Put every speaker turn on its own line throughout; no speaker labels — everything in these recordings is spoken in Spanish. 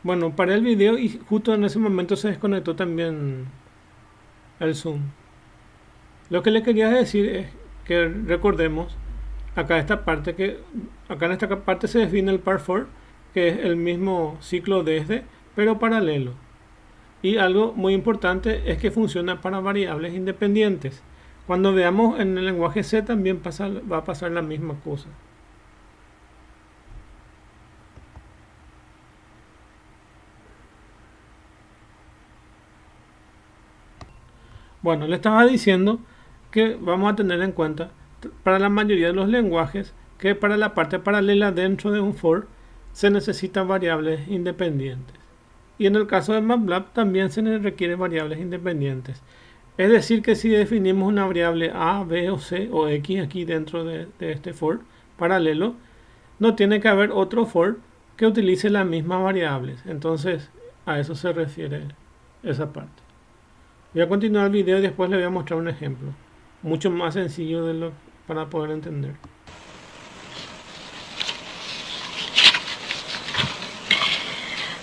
Bueno, paré el video y justo en ese momento se desconectó también el Zoom. Lo que le quería decir es que recordemos acá esta parte que acá en esta parte se define el par for, que es el mismo ciclo desde, pero paralelo. Y algo muy importante es que funciona para variables independientes. Cuando veamos en el lenguaje C también va a pasar la misma cosa. Bueno, le estaba diciendo que vamos a tener en cuenta para la mayoría de los lenguajes que para la parte paralela dentro de un for se necesitan variables independientes. Y en el caso de MATLAB también se nos requiere variables independientes. Es decir, que si definimos una variable A, B o C o X aquí dentro de este for paralelo, no tiene que haber otro for que utilice las mismas variables. Entonces, a eso se refiere esa parte. Voy a continuar el video y después le voy a mostrar un ejemplo. Mucho más sencillo para poder entender.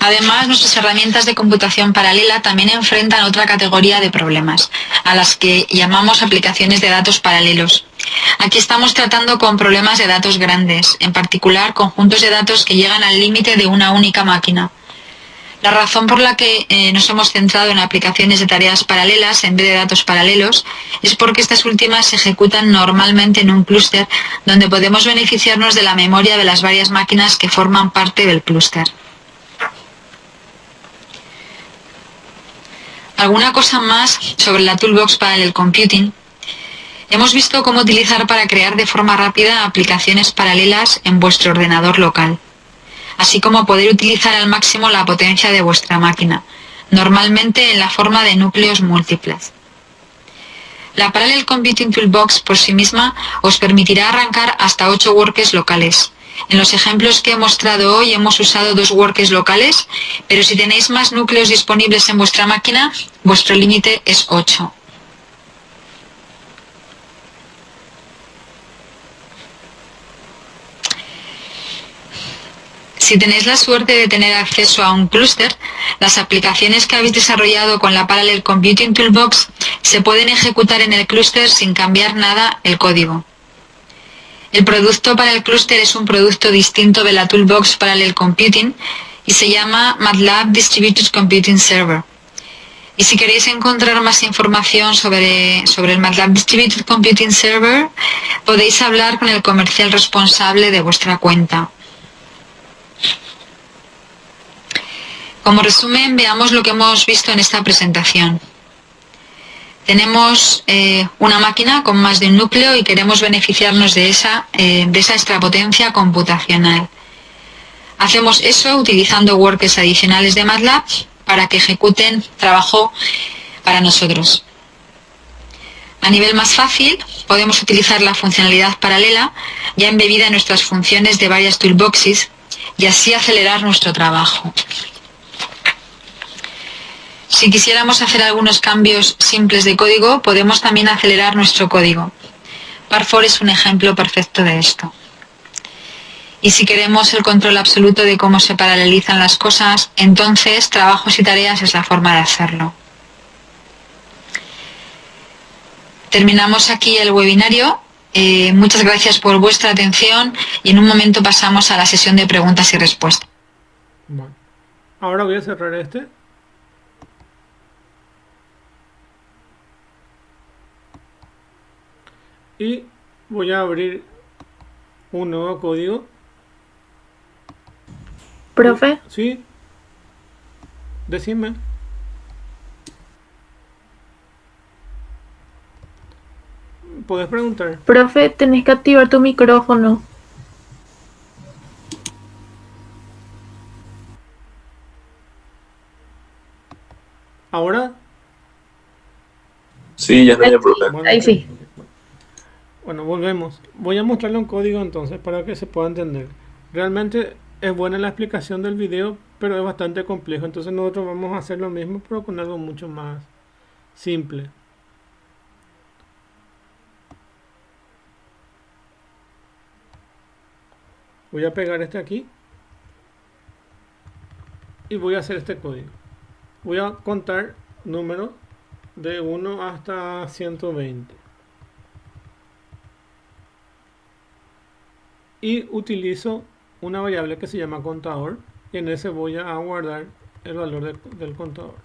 Además, nuestras herramientas de computación paralela también enfrentan otra categoría de problemas, a las que llamamos aplicaciones de datos paralelos. Aquí estamos tratando con problemas de datos grandes, en particular conjuntos de datos que llegan al límite de una única máquina. La razón por la que nos hemos centrado en aplicaciones de tareas paralelas en vez de datos paralelos es porque estas últimas se ejecutan normalmente en un clúster donde podemos beneficiarnos de la memoria de las varias máquinas que forman parte del clúster. ¿Alguna cosa más sobre la Toolbox Parallel Computing? Hemos visto cómo utilizar para crear de forma rápida aplicaciones paralelas en vuestro ordenador local, así como poder utilizar al máximo la potencia de vuestra máquina, normalmente en la forma de núcleos múltiples. La Parallel Computing Toolbox por sí misma os permitirá arrancar hasta 8 workers locales. En los ejemplos que he mostrado hoy hemos usado 2 workers locales, pero si tenéis más núcleos disponibles en vuestra máquina, vuestro límite es 8. Si tenéis la suerte de tener acceso a un clúster, las aplicaciones que habéis desarrollado con la Parallel Computing Toolbox se pueden ejecutar en el clúster sin cambiar nada el código. El producto para el clúster es un producto distinto de la Toolbox Parallel Computing y se llama MATLAB Distributed Computing Server. Y si queréis encontrar más información sobre el MATLAB Distributed Computing Server, podéis hablar con el comercial responsable de vuestra cuenta. Como resumen, veamos lo que hemos visto en esta presentación. Tenemos una máquina con más de un núcleo y queremos beneficiarnos de esa extrapotencia computacional. Hacemos eso utilizando workers adicionales de MATLAB para que ejecuten trabajo para nosotros. A nivel más fácil, podemos utilizar la funcionalidad paralela ya embebida en nuestras funciones de varias toolboxes y así acelerar nuestro trabajo. Si quisiéramos hacer algunos cambios simples de código, podemos también acelerar nuestro código. Par4 es un ejemplo perfecto de esto. Y si queremos el control absoluto de cómo se paralelizan las cosas, entonces trabajos y tareas es la forma de hacerlo. Terminamos aquí el webinario. Muchas gracias por vuestra atención y en un momento pasamos a la sesión de preguntas y respuestas.
Bueno, ahora voy a cerrar este. Y voy a abrir un nuevo código.
Profe,
Sí, decime. Puedes preguntar.
profe, tenés que activar tu micrófono.
Ahora,
Sí, ya no hay profe.
bueno,
Ahí
ok.
sí.
Bueno, volvemos. Voy a mostrarle un código entonces para que se pueda entender. Realmente es buena la explicación del video, pero es bastante complejo. Entonces nosotros vamos a hacer lo mismo, pero con algo mucho más simple. Voy a pegar este aquí. y voy a hacer este código. Voy a contar números de 1 hasta 120. Y utilizo una variable que se llama contador, y en ese voy a guardar el valor del contador.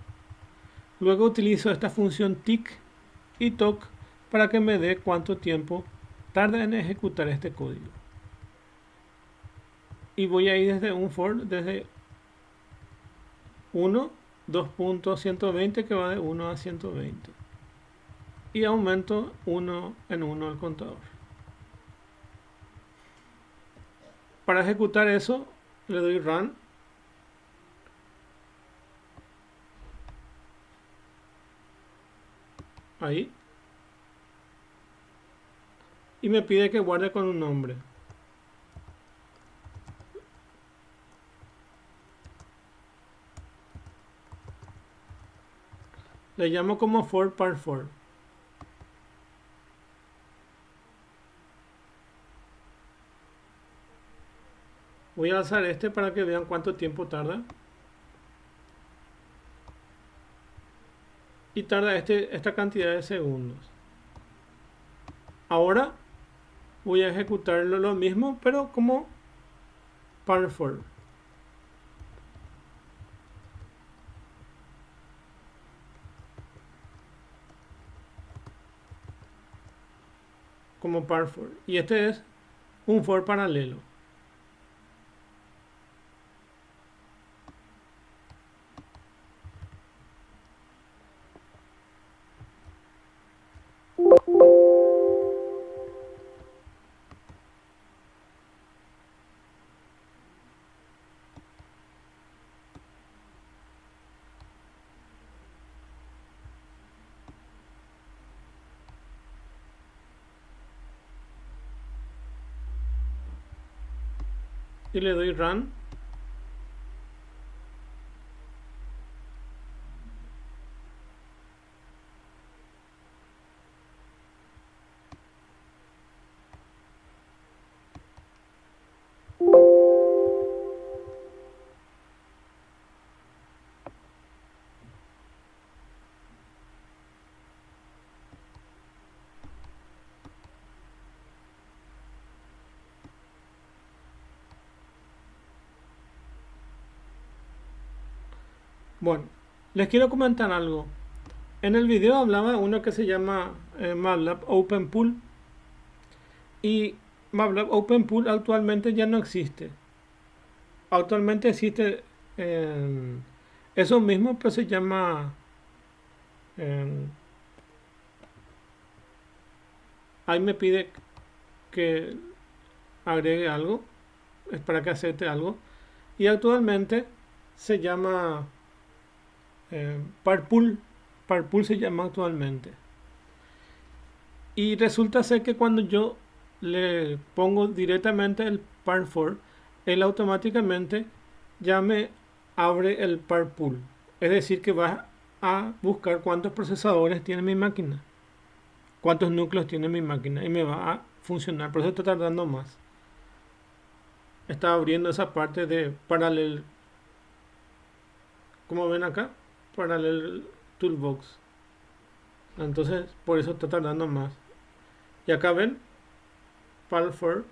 Luego utilizo esta función tick y toc para que me dé cuánto tiempo tarda en ejecutar este código. Y voy a ir desde un for, desde 1, 2.120, que va de 1 a 120. Y aumento 1 en 1 el contador. Para ejecutar eso, le doy run. Ahí. Y me pide que guarde con un nombre. Le llamo como for par for. Voy a alzar este para que vean cuánto tiempo tarda. Y tarda esta cantidad de segundos. Ahora voy a ejecutarlo lo mismo, pero como par for. Como par for. Y este es un for paralelo. Y le doy run. Bueno, les quiero comentar algo. En el video hablaba de uno que se llama MATLAB OpenPool. Y MATLAB OpenPool actualmente ya no existe. Actualmente existe eso mismo, pero se llama... eh, ahí me pide que agregue algo. Es para que acepte algo. Y actualmente se llama Parpool. Parpool se llama actualmente. Y resulta ser que cuando yo le pongo directamente el par4, él automáticamente ya me abre el parpool. Es decir, que va a buscar cuántos procesadores tiene mi máquina, cuántos núcleos tiene mi máquina, y me va a funcionar. Por eso está tardando más. Está abriendo esa parte de paralel, como ven acá, paralel toolbox. Entonces, por eso está tardando más. Y acá ven, PAL4.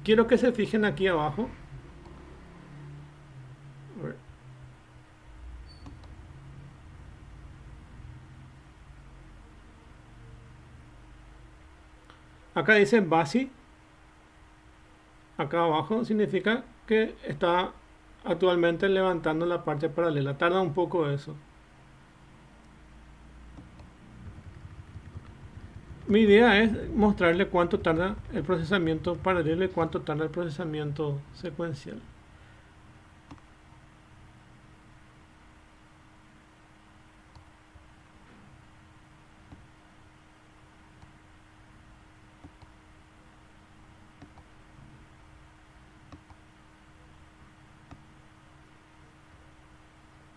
Quiero que se fijen aquí abajo. A ver. Acá dice BASI. Acá abajo significa que está actualmente levantando la parte paralela. Tarda un poco eso. Mi idea es mostrarle cuánto tarda el procesamiento paralelo y cuánto tarda el procesamiento secuencial.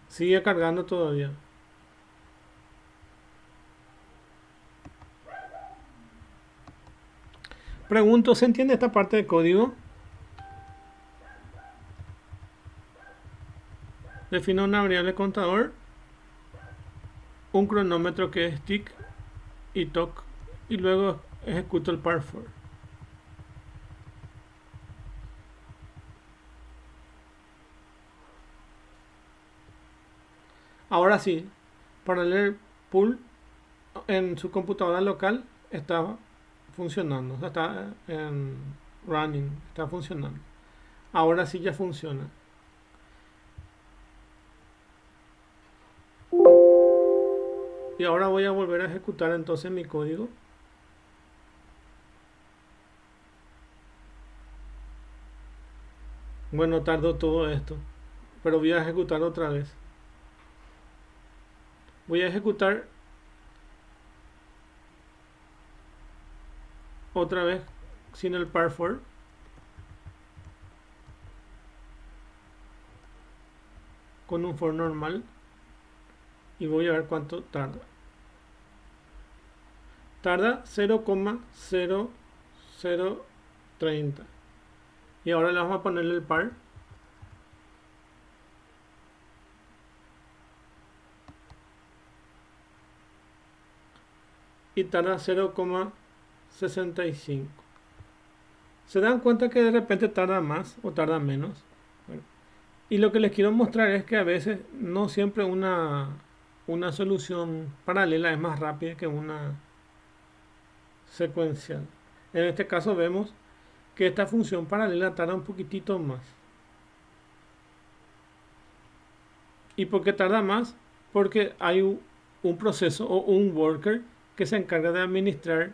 Sigue cargando todavía. Pregunto, ¿se entiende esta parte de código? Defino una variable contador, un cronómetro que es tick y toc, y luego ejecuto el par for. Ahora sí, Parallel Pool en su computadora local está funcionando, o sea, está en running, está funcionando. Ahora sí ya funciona. Y ahora voy a volver a ejecutar entonces mi código. Bueno, tardó todo esto, pero voy a ejecutar otra vez. Voy a ejecutar otra vez sin el par for. Con un for normal. Y voy a ver cuánto tarda. Tarda 0,0030. Y ahora le vamos a ponerle el par. Y tarda 0,65. ¿Se dan cuenta que de repente tarda más o tarda menos? Bueno, y lo que les quiero mostrar es que a veces no siempre una solución paralela es más rápida que una secuencial. En este caso vemos que esta función paralela tarda un poquitito más. ¿Y por qué tarda más? Porque hay un proceso o un worker que se encarga de administrar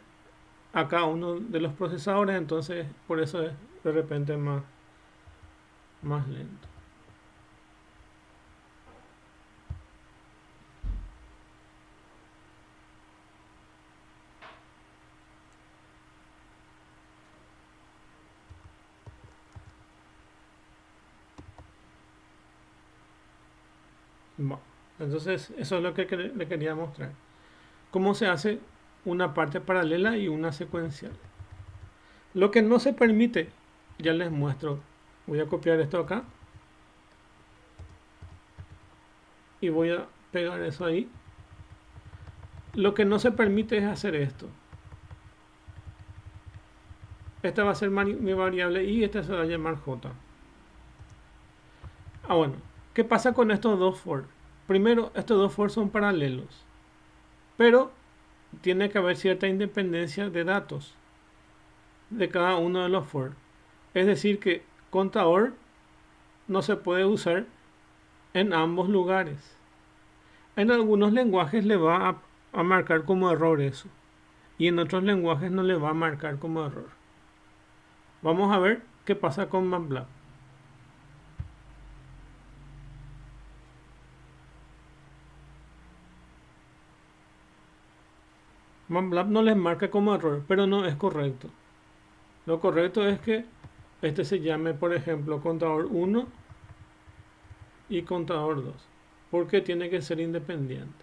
a cada uno de los procesadores, entonces por eso es de repente más lento. Bueno, entonces eso es lo que le quería mostrar. Cómo se hace una parte paralela y una secuencial. Lo que no se permite, ya les muestro. Voy a copiar esto acá. Y voy a pegar eso ahí. Lo que no se permite es hacer esto. Esta va a ser mi variable y esta se va a llamar j. Bueno, ¿qué pasa con estos dos for? Primero, estos dos for son paralelos, pero tiene que haber cierta independencia de datos de cada uno de los for. Es decir que contador no se puede usar en ambos lugares. En algunos lenguajes le va a marcar como error eso, y en otros lenguajes no le va a marcar como error. Vamos a ver qué pasa con MATLAB. MATLAB no les marca como error, pero no es correcto. Lo correcto es que este se llame, por ejemplo, contador 1 y contador 2, porque tiene que ser independiente.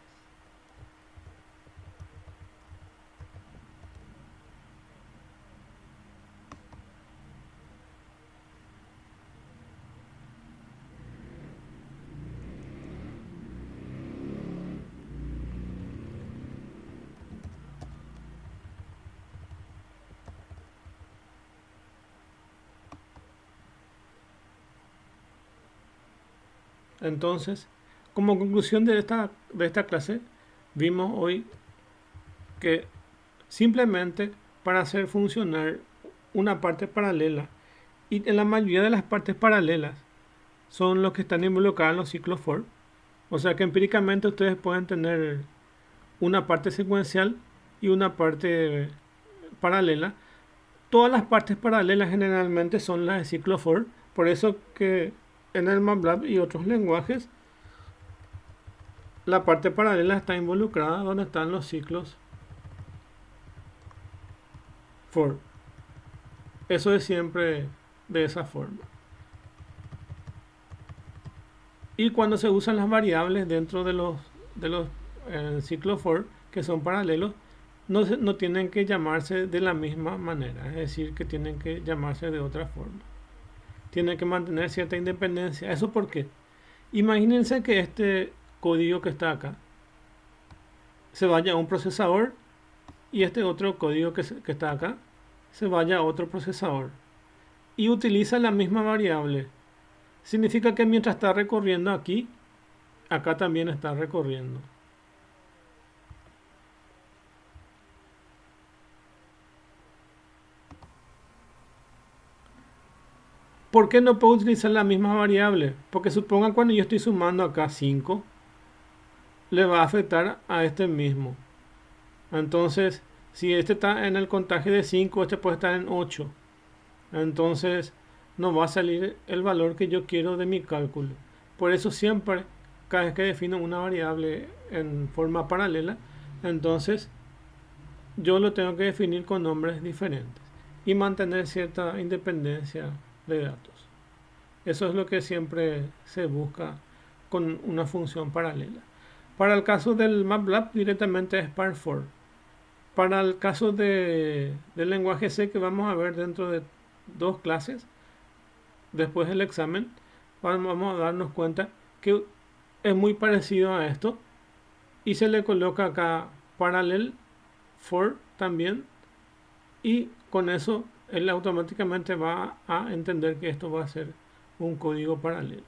Entonces, como conclusión de esta clase, vimos hoy que simplemente para hacer funcionar una parte paralela, y en la mayoría de las partes paralelas son los que están involucrados en los ciclos for, o sea que empíricamente ustedes pueden tener una parte secuencial y una parte paralela. Todas las partes paralelas generalmente son las de ciclo for, por eso que en el MATLAB y otros lenguajes la parte paralela está involucrada donde están los ciclos for. Eso es siempre de esa forma. Y cuando se usan las variables dentro de los ciclos for que son paralelos, no tienen que llamarse de la misma manera, es decir, que tienen que llamarse de otra forma. Tienen que mantener cierta independencia. ¿Eso por qué? Imagínense que este código que está acá se vaya a un procesador y este otro código que está acá se vaya a otro procesador y utiliza la misma variable. Significa que mientras está recorriendo aquí, acá también está recorriendo. ¿Por qué no puedo utilizar la misma variable? Porque supongan cuando yo estoy sumando acá 5, le va a afectar a este mismo. Entonces, si este está en el contagio de 5, este puede estar en 8. Entonces, no va a salir el valor que yo quiero de mi cálculo. Por eso siempre, cada vez que defino una variable en forma paralela, entonces yo lo tengo que definir con nombres diferentes y mantener cierta independencia de datos. Eso es lo que siempre se busca con una función paralela. Para el caso del MATLAB directamente es par_for. Para el caso del lenguaje C que vamos a ver dentro de 2 clases, después del examen, vamos a darnos cuenta que es muy parecido a esto y se le coloca acá parallel for también y con eso él automáticamente va a entender que esto va a ser un código paralelo.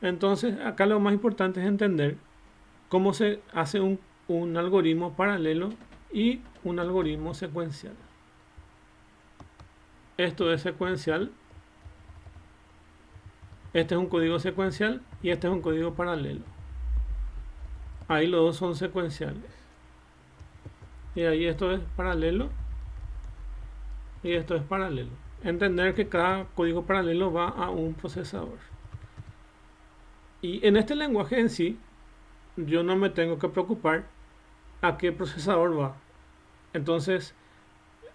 Entonces acá lo más importante es entender cómo se hace un algoritmo paralelo y un algoritmo secuencial. Esto es secuencial, este es un código secuencial y este es un código paralelo. Ahí los dos son secuenciales. Y ahí esto es paralelo y esto es paralelo. Entender que cada código paralelo va a un procesador. Y en este lenguaje en sí, yo no me tengo que preocupar a qué procesador va. Entonces,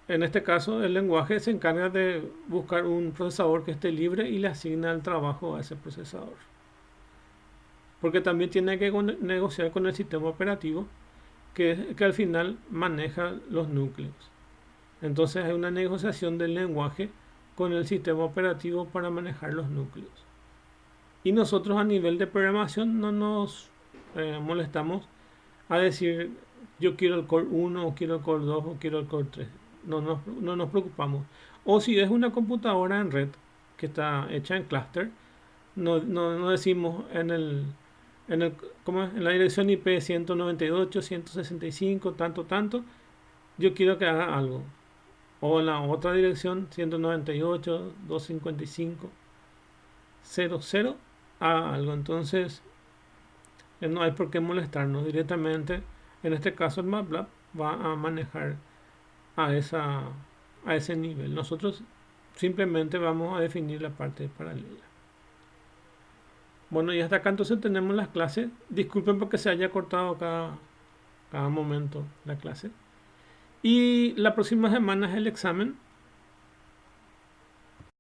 en este caso, el lenguaje se encarga de buscar un procesador que esté libre y le asigna el trabajo a ese procesador. Porque también tiene que negociar con el sistema operativo que al final maneja los núcleos. Entonces hay una negociación del lenguaje con el sistema operativo para manejar los núcleos. Y nosotros a nivel de programación no nos molestamos a decir yo quiero el core 1 o quiero el core 2 o quiero el core 3. No nos preocupamos. O si es una computadora en red que está hecha en clúster, no decimos en la dirección IP 198, 165, tanto, yo quiero que haga algo. O en la otra dirección 198, 255, 00, haga algo. Entonces, no hay por qué molestarnos directamente. En este caso, el MATLAB va a manejar a ese nivel. Nosotros simplemente vamos a definir la parte paralela. Bueno, y hasta acá entonces tenemos las clases. Disculpen porque se haya cortado cada momento la clase. Y la próxima semana es el examen.